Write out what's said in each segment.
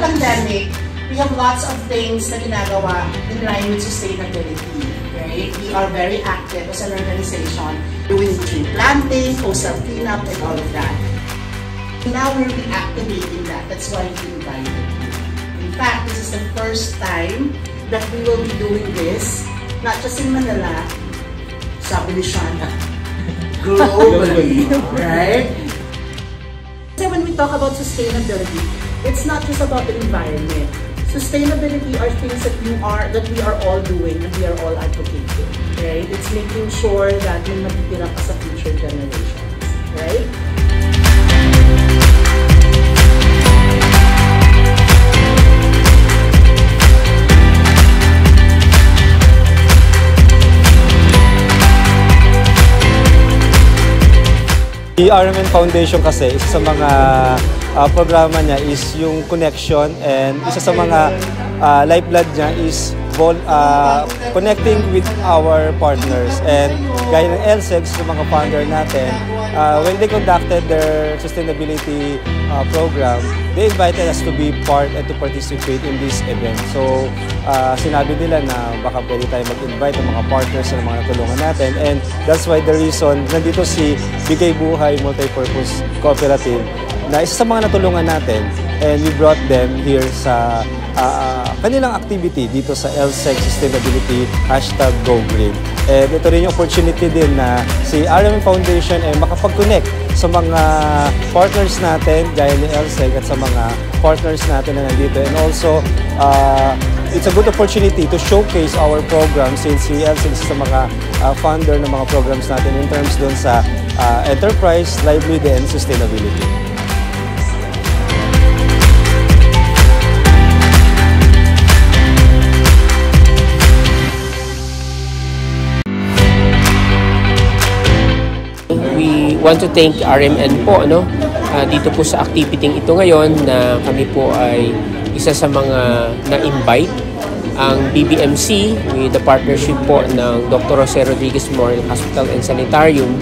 pandemic, we have lots of things na ginagawa in line with sustainability, right? We are very active as an organization doing tree planting, coastal cleanup, and all of that. Now we're reactivating that. That's why we invited you. In fact, this is the first time that we will be doing this, not just in Manila, sabi ni Shana, globally, right? So when we talk about sustainability, it's not just about the environment. Sustainability are things that we are all doing and we are all advocating, right? It's making sure that yung matitira pa sa future generations, right? The RMN Foundation kasi, isa sa mga programa niya is yung connection, and isa sa mga lifeblood niya is connecting with our partners. And gaya ng LSEG, sa mga founder natin, when they conducted their sustainability program, they invited us to be part and to participate in this event. So, sinabi nila na baka pwede tayo mag-invite ng mga partners na mga natulungan natin. And that's why the reason, nandito si Bigay Buhay Multipurpose Cooperative, na isa sa mga natulungan natin, and we brought them here sa kanilang activity dito sa LSEG Sustainability #GoGreen. And ito rin yung opportunity din na si RMN Foundation ay makapag-connect sa mga partners natin gaya ni LSEG at sa mga partners natin na nandito. And also, it's a good opportunity to showcase our program since si LSEG is sa mga founder ng mga programs natin in terms dun sa enterprise, livelihood, and sustainability. We want to thank RMN po dito po sa activity ito ngayon na kami po ay isa sa mga na-invite ang BBMC with the partnership po ng Dr. Jose Rodriguez Memorial Hospital and Sanitarium.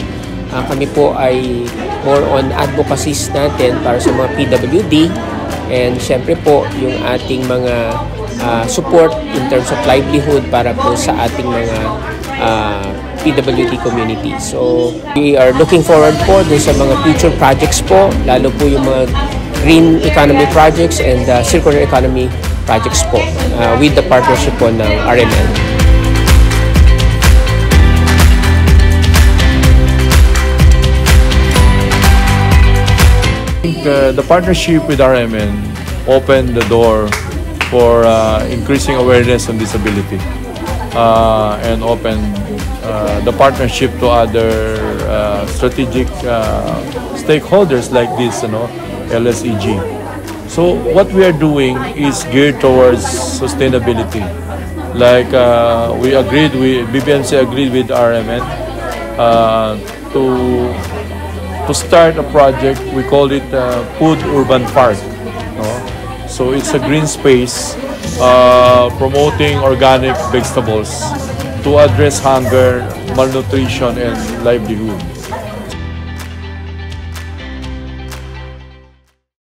Kami po ay more on advocacies natin para sa mga PWD, and syempre po yung ating mga support in terms of livelihood para po sa ating mga PWD community. So, we are looking forward po dun sa mga future projects po, lalo po yung mga green economy projects and circular economy projects po with the partnership po ng RMN. The partnership with RMN opened the door for increasing awareness on disability and opened the partnership to other strategic stakeholders like this, LSEG. So what we are doing is geared towards sustainability. Like BBMC agreed with RMN to start a project. We call it Food Urban Park. So it's a green space promoting organic vegetables to address hunger, malnutrition, and livelihood.